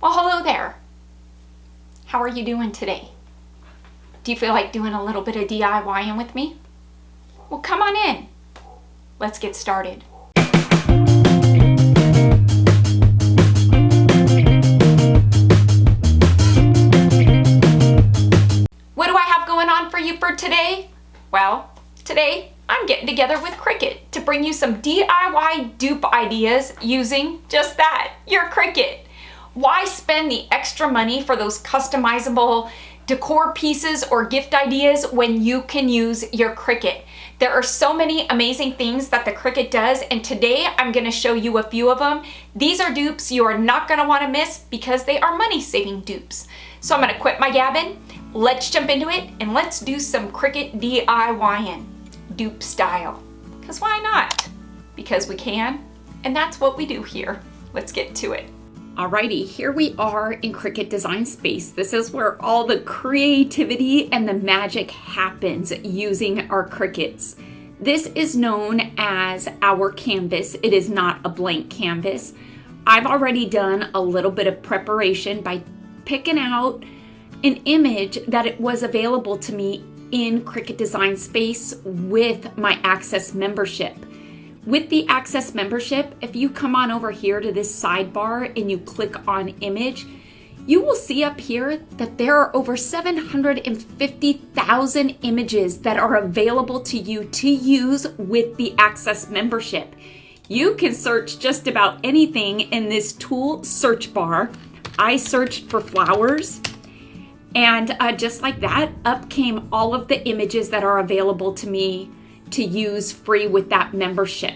Oh, hello there. How are you doing today? Do you feel like doing a little bit of DIYing with me? Well, come on in. Let's get started. What do I have going on for you for today? Well, today I'm getting together with Cricut to bring you some DIY dupe ideas using just that, your Cricut. Why spend the extra money for those customizable decor pieces or gift ideas when you can use your Cricut? There are so many amazing things that the Cricut does, and today I'm going to show you a few of them. These are dupes you are not going to want to miss because they are money-saving dupes. So I'm going to quit my gabbing, let's jump into it, and let's do some Cricut DIYing, dupe style. Because why not? Because we can, and that's what we do here. Let's get to it. Alrighty, here we are in Cricut Design Space. This is where all the creativity and the magic happens using our Cricuts. This is known as our canvas. It is not a blank canvas. I've already done a little bit of preparation by picking out an image that it was available to me in Cricut Design Space with my Access membership. With the Access membership, if you come on over here to this sidebar and you click on image, you will see up here that there are over 750,000 images that are available to you to use with the Access membership. You can search just about anything in this tool search bar. I searched for flowers, and just like that, up came all of the images that are available to me to use free with that membership.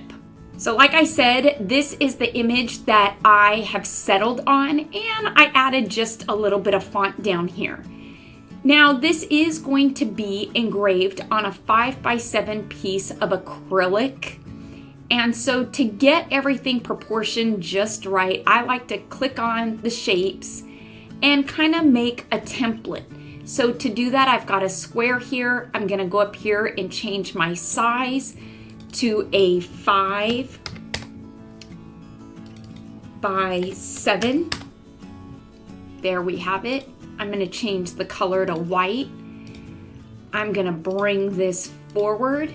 So like I said, this is the image that I have settled on, and I added just a little bit of font down here. Now this is going to be engraved on a 5x7 piece of acrylic. And so to get everything proportioned just right, I like to click on the shapes and kind of make a template. So to do that, I've got a square here. I'm gonna go up here and change my size to a 5x7. There we have it. I'm gonna change the color to white. I'm gonna bring this forward,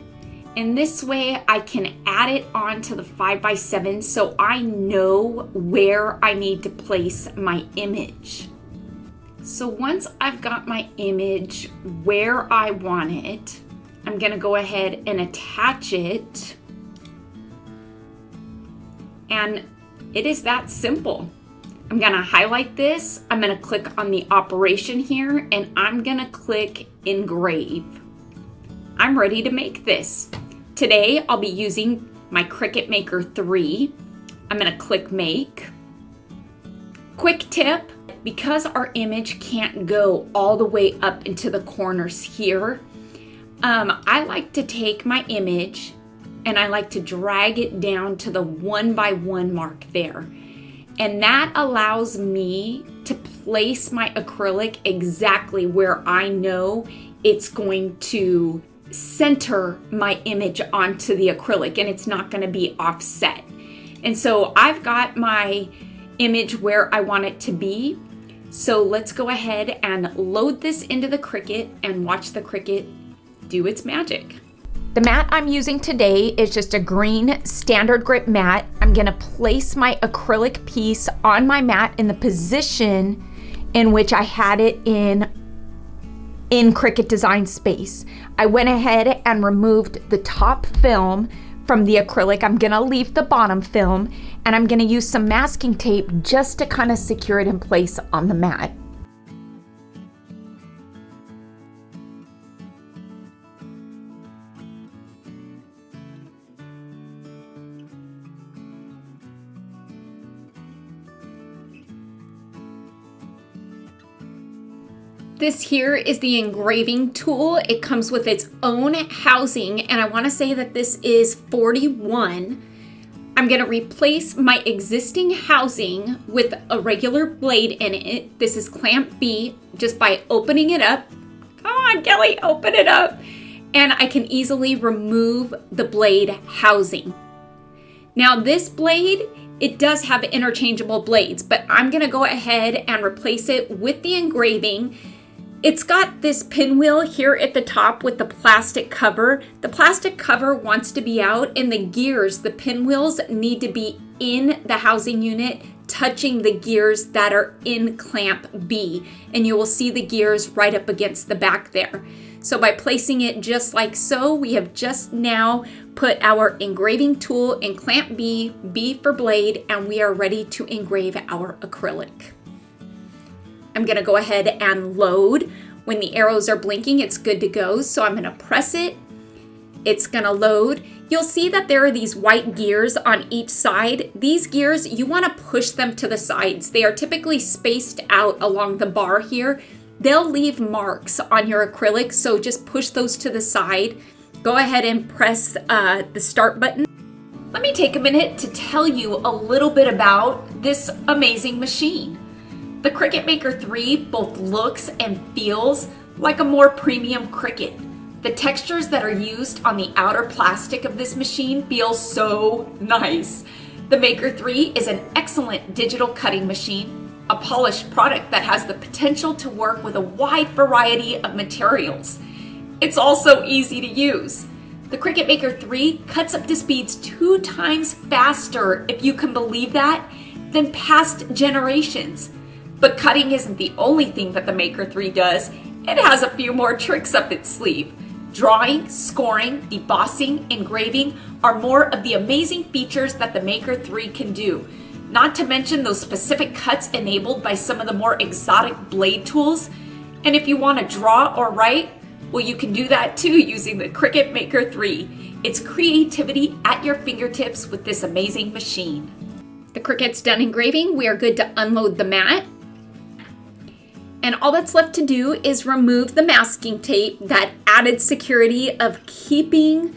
and this way I can add it onto the 5x7 so I know where I need to place my image. So once I've got my image where I want it, I'm gonna go ahead and attach it. And it is that simple. I'm gonna highlight this, I'm gonna click on the operation here, and I'm gonna click engrave. I'm ready to make this. Today I'll be using my Cricut Maker 3. I'm gonna click make. Quick tip, because our image can't go all the way up into the corners here, I like to take my image and I like to drag it down to the 1x1 mark there. And that allows me to place my acrylic exactly where I know it's going to center my image onto the acrylic, and it's not going to be offset. And so I've got my image where I want it to be. So let's go ahead and load this into the Cricut and watch the Cricut do its magic. The mat I'm using today is just a green standard grip mat. I'm gonna place my acrylic piece on my mat in the position in which I had it in Cricut Design Space. I went ahead and removed the top film from the acrylic. I'm gonna leave the bottom film, and I'm gonna use some masking tape just to kind of secure it in place on the mat. This here is the engraving tool. It comes with its own housing, and I want to say that this is 41. I'm going to replace my existing housing with a regular blade in it. This is clamp B, just by opening it up. Come on, Kelly, open it up. And I can easily remove the blade housing. Now this blade it does have interchangeable blades, but I'm gonna go ahead and replace it with the engraving. It's got this pinwheel here at the top with the plastic cover. The plastic cover wants to be out, and the gears, the pinwheels, need to be in the housing unit, touching the gears that are in clamp B. And you will see the gears right up against the back there. So by placing it just like so, we have just now put our engraving tool in clamp B, B for blade, and we are ready to engrave our acrylic. I'm gonna go ahead and load. When the arrows are blinking, it's good to go. So I'm gonna press it. It's gonna load. You'll see that there are these white gears on each side. These gears, you wanna push them to the sides. They are typically spaced out along the bar here. They'll leave marks on your acrylic, so just push those to the side. Go ahead and press the start button. Let me take a minute to tell you a little bit about this amazing machine. The Cricut Maker 3 both looks and feels like a more premium Cricut. The textures that are used on the outer plastic of this machine feel so nice. The Maker 3 is an excellent digital cutting machine, a polished product that has the potential to work with a wide variety of materials. It's also easy to use. The Cricut Maker 3 cuts up to speeds 2 times faster, if you can believe that, than past generations. But cutting isn't the only thing that the Maker 3 does. It has a few more tricks up its sleeve. Drawing, scoring, debossing, engraving are more of the amazing features that the Maker 3 can do. Not to mention those specific cuts enabled by some of the more exotic blade tools. And if you want to draw or write, well, you can do that too using the Cricut Maker 3. It's creativity at your fingertips with this amazing machine. The Cricut's done engraving. We are good to unload the mat. And all that's left to do is remove the masking tape, that added security of keeping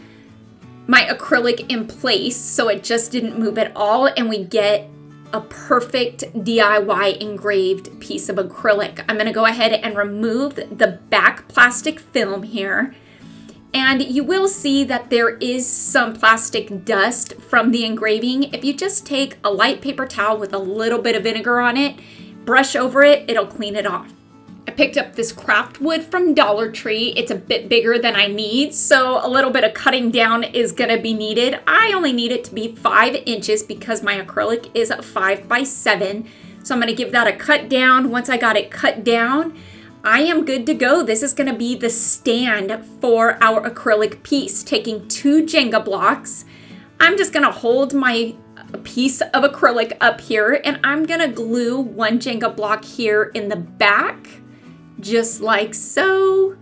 my acrylic in place so it just didn't move at all, and we get a perfect DIY engraved piece of acrylic. I'm gonna go ahead and remove the back plastic film here. And you will see that there is some plastic dust from the engraving. If you just take a light paper towel with a little bit of vinegar on it, brush over it, it'll clean it off. I picked up this craft wood from Dollar Tree. It's a bit bigger than I need, so a little bit of cutting down is gonna be needed. I only need it to be 5 inches because my acrylic is 5 by 7. So I'm gonna give that a cut down. Once I got it cut down, I am good to go. This is gonna be the stand for our acrylic piece. Taking 2 Jenga blocks, I'm just gonna hold my piece of acrylic up here, and I'm gonna glue 1 Jenga block here in the back, just like so.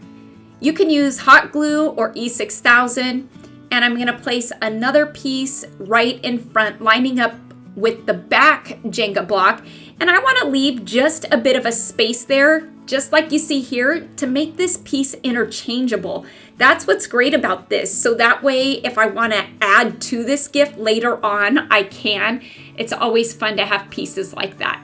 You can use hot glue or E6000, and I'm gonna place another piece right in front, lining up with the back Jenga block, and I wanna leave just a bit of a space there, just like you see here, to make this piece interchangeable. That's what's great about this. So that way, if I wanna add to this gift later on, I can. It's always fun to have pieces like that.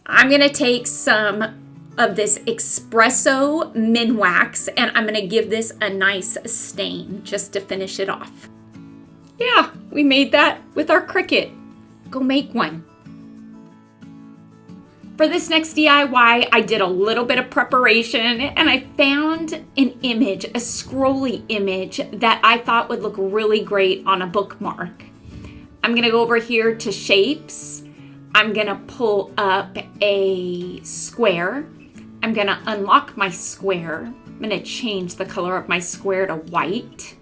I'm gonna take some of this espresso Minwax, and I'm gonna give this a nice stain just to finish it off. Yeah, we made that with our Cricut. Go make one. For this next DIY, I did a little bit of preparation, and I found an image, a scrolly image that I thought would look really great on a bookmark. I'm gonna go over here to shapes. I'm gonna pull up a square. I'm gonna unlock my square. I'm gonna change the color of my square to white.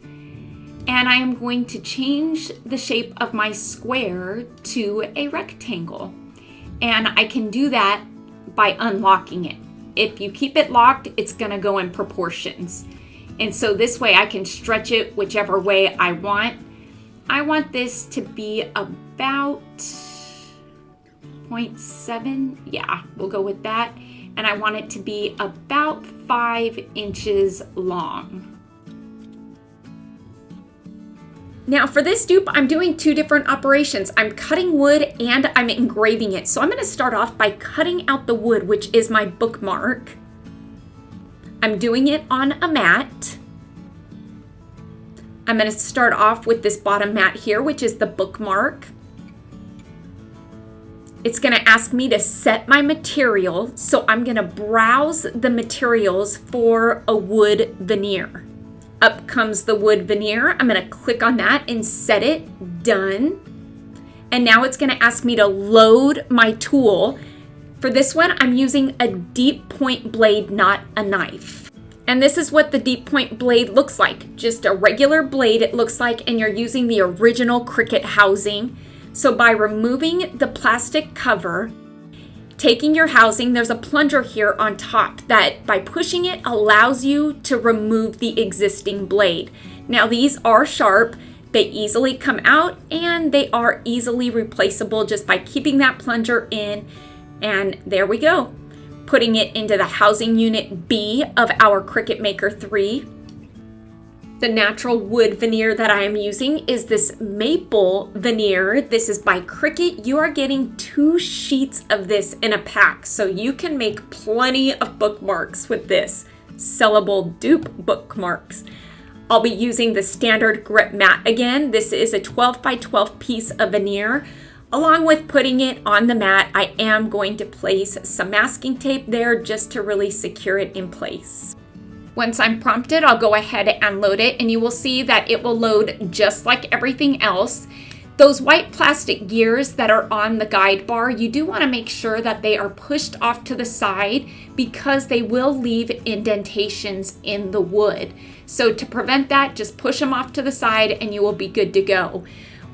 And I am going to change the shape of my square to a rectangle. And I can do that by unlocking it. If you keep it locked, it's gonna go in proportions. And so this way I can stretch it whichever way I want. I want this to be about 0.7. Yeah, we'll go with that. And I want it to be about 5 inches long. Now for this dupe, I'm doing 2 different operations. I'm cutting wood and I'm engraving it. So I'm gonna start off by cutting out the wood, which is my bookmark. I'm doing it on a mat. I'm gonna start off with this bottom mat here, which is the bookmark. It's going to ask me to set my material, so I'm going to browse the materials for a wood veneer. Up comes the wood veneer. I'm going to click on that and set it. Done. And now it's going to ask me to load my tool. For this one, I'm using a deep point blade, not a knife. And this is what the deep point blade looks like. Just a regular blade, it looks like, and you're using the original Cricut housing. So by removing the plastic cover, taking your housing, there's a plunger here on top that by pushing it allows you to remove the existing blade. Now these are sharp, they easily come out, and they are easily replaceable just by keeping that plunger in. And there we go, putting it into the housing unit B of our Cricut Maker 3. The natural wood veneer that I am using is this maple veneer. This is by Cricut. You are getting 2 sheets of this in a pack, so you can make plenty of bookmarks with this. Sellable dupe bookmarks. I'll be using the standard grip mat again. This is a 12 by 12 piece of veneer. Along with putting it on the mat, I am going to place some masking tape there just to really secure it in place. Once I'm prompted, I'll go ahead and load it, and you will see that it will load just like everything else. Those white plastic gears that are on the guide bar, you do want to make sure that they are pushed off to the side because they will leave indentations in the wood. So to prevent that, just push them off to the side and you will be good to go.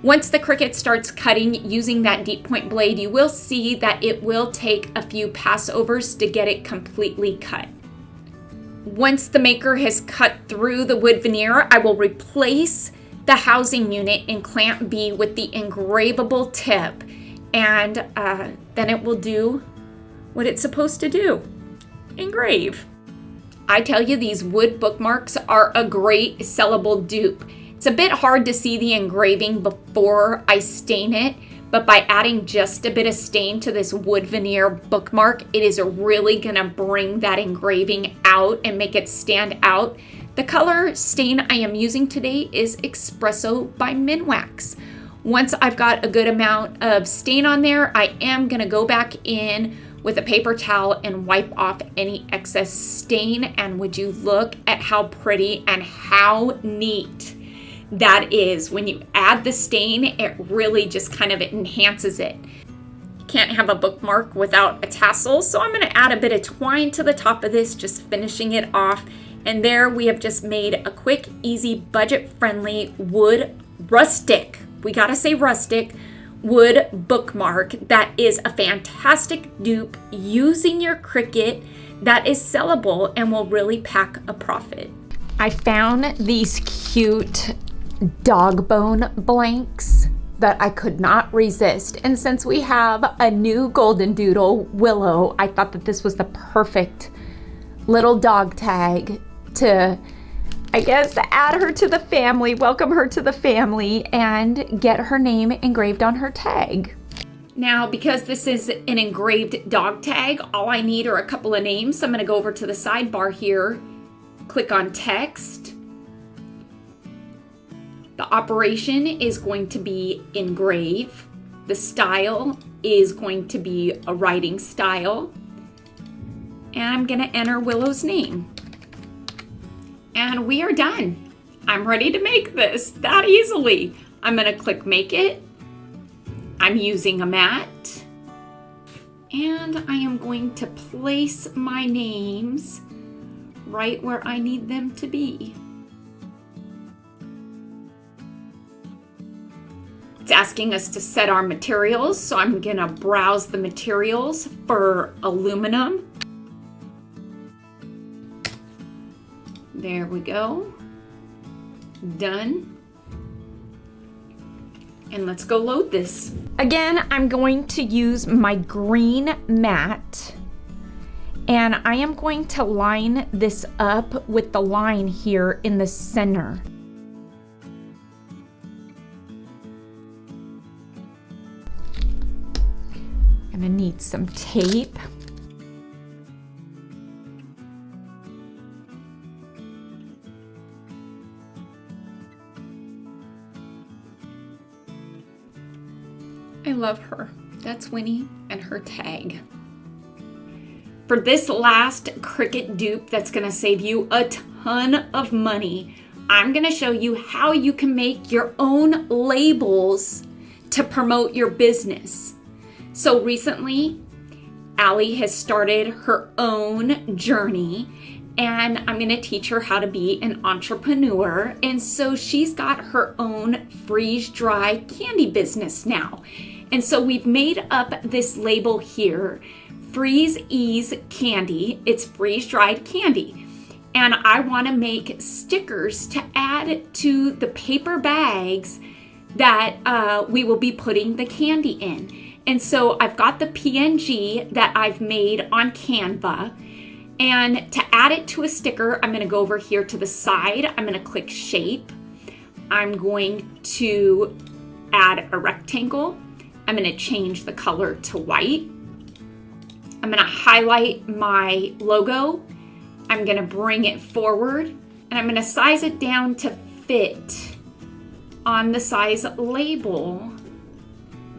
Once the Cricut starts cutting using that deep point blade, you will see that it will take a few passovers to get it completely cut. Once the Maker has cut through the wood veneer, I will replace the housing unit in clamp B with the engravable tip, and then it will do what it's supposed to do, engrave. I tell you, these wood bookmarks are a great sellable dupe. It's a bit hard to see the engraving before I stain it, but by adding just a bit of stain to this wood veneer bookmark, it is really gonna bring that engraving out and make it stand out. The color stain I am using today is Espresso by Minwax. Once I've got a good amount of stain on there, I am gonna go back in with a paper towel and wipe off any excess stain. And would you look at how pretty and how neat that is. When you add the stain, it really just kind of enhances it. You can't have a bookmark without a tassel, so I'm going to add a bit of twine to the top of this, just finishing it off. And there we have just made a quick, easy, budget-friendly wood rustic, we gotta say rustic, wood bookmark that is a fantastic dupe using your Cricut that is sellable and will really pack a profit. I found these cute dog bone blanks that I could not resist, and since we have a new golden doodle, Willow, I thought that this was the perfect little dog tag to, I guess, add her to the family, welcome her to the family, and get her name engraved on her tag. Now, because this is an engraved dog tag, all I need are a couple of names. So I'm going to go over to the sidebar here, click on text. The operation is going to be engrave. The style is going to be a writing style. And I'm going to enter Willow's name. And we are done. I'm ready to make this that easily. I'm going to click Make It. I'm using a mat. And I am going to place my names right where I need them to be. It's asking us to set our materials, so I'm gonna browse the materials for aluminum. There we go. Done. And let's go load this. Again, I'm going to use my green mat, and I am going to line this up with the line here in the center. I'm gonna need some tape. I love her. That's Winnie and her tag. For this last Cricut dupe that's gonna save you a ton of money, I'm gonna show you how you can make your own labels to promote your business. So recently, Allie has started her own journey, and I'm gonna teach her how to be an entrepreneur. And so she's got her own freeze-dry candy business now. And so we've made up this label here, Freeze Ease Candy. It's freeze-dried candy. And I wanna make stickers to add to the paper bags that we will be putting the candy in. And so I've got the PNG that I've made on Canva. And to add it to a sticker, I'm gonna go over here to the side. I'm gonna click shape. I'm going to add a rectangle. I'm gonna change the color to white. I'm gonna highlight my logo. I'm gonna bring it forward, and I'm gonna size it down to fit on the size label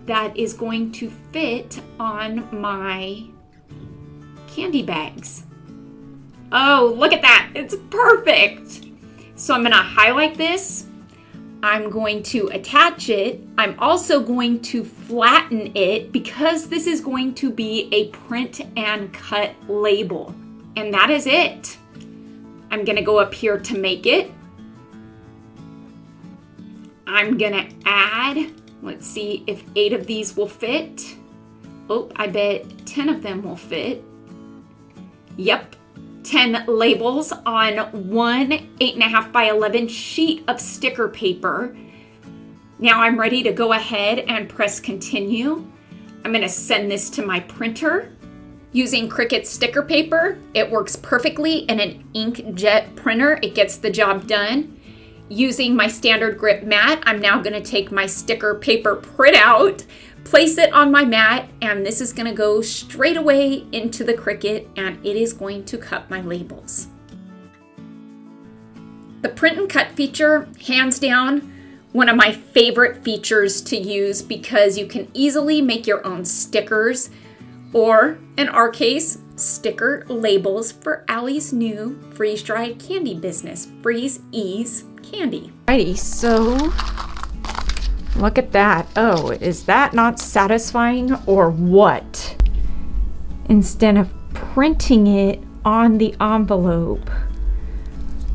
that is going to fit on my candy bags. Oh, look at that, it's perfect. So I'm gonna highlight this. I'm going to attach it. I'm also going to flatten it because this is going to be a print and cut label. And that is it. I'm gonna go up here to make it. I'm gonna add, let's see if 8 of these will fit. Oh, I bet 10 of them will fit. Yep, 10 labels on one 8.5 by 11 sheet of sticker paper. Now I'm ready to go ahead and press continue. I'm gonna send this to my printer. Using Cricut sticker paper, it works perfectly in an inkjet printer. It gets the job done. Using my standard grip mat, I'm now gonna take my sticker paper printout, place it on my mat, and this is gonna go straight away into the Cricut, and it is going to cut my labels. The print and cut feature, hands down, one of my favorite features to use because you can easily make your own stickers, or in our case, sticker labels for Allie's new freeze-dried candy business, Freeze Ease Candy. Alrighty, so look at that. Oh, is that not satisfying or what? Instead of printing it on the envelope,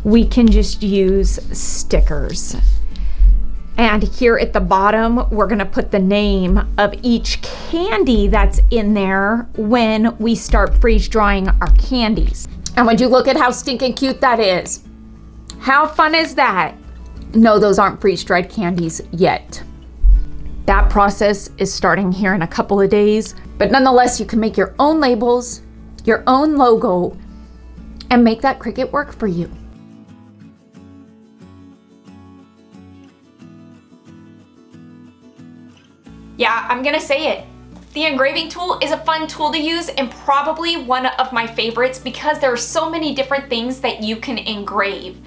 we can just use stickers. And here at the bottom, we're gonna put the name of each candy that's in there when we start freeze drying our candies. And would you look at how stinking cute that is? How fun is that? No, those aren't freeze dried candies yet. That process is starting here in a couple of days, but nonetheless, you can make your own labels, your own logo, and make that Cricut work for you. Yeah, I'm gonna say it. The engraving tool is a fun tool to use and probably one of my favorites because there are so many different things that you can engrave.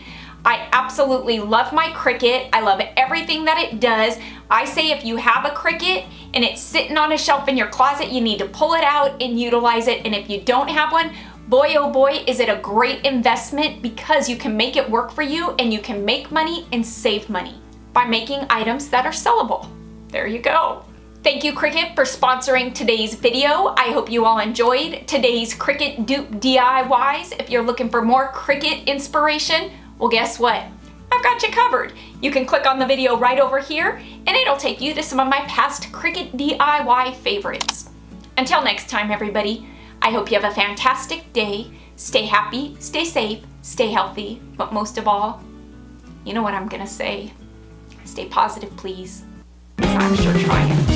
I absolutely love my Cricut. I love everything that it does. I say if you have a Cricut and it's sitting on a shelf in your closet, you need to pull it out and utilize it. And if you don't have one, boy oh boy, is it a great investment because you can make it work for you and you can make money and save money by making items that are sellable. There you go. Thank you, Cricut, for sponsoring today's video. I hope you all enjoyed today's Cricut dupe DIYs. If you're looking for more Cricut inspiration, well, guess what? I've got you covered. You can click on the video right over here and it'll take you to some of my past Cricut DIY favorites. Until next time, everybody, I hope you have a fantastic day. Stay happy, stay safe, stay healthy, but most of all, you know what I'm gonna say. Stay positive, please, because I'm sure trying.